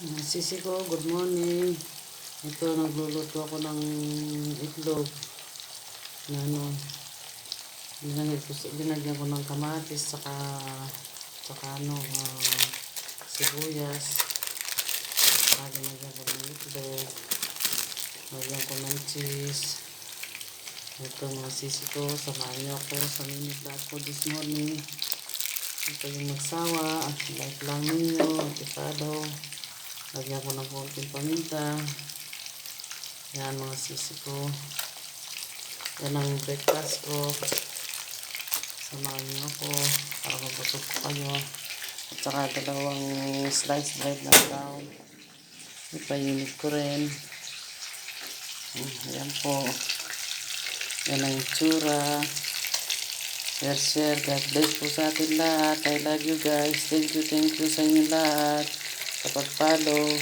Sisi ko, good morning. Ito, nagluluto ako ng itlog na linagyan ko ng kamatis saka sibuyas. Saka linagyan ko ng itlog. Lagyan ko ng cheese. Ito mga sisi ko, samahan niyo ako sa mini vlog ko this morning. Ito yung magsawa, like lang ninyo, atikado. Lagyan ko ng konting paminta. Yan mga sisi ko. Yan ang breakfast ko. Samahan niyo ako para mabusog ko kayo. At saka dalawang sliced bread na brown. Ipainit ko rin. Ayan po. Yan ang itsura. Share. God bless po sa atin lahat. I love you guys. Thank you sa inyo lahat. Sa pag-follow.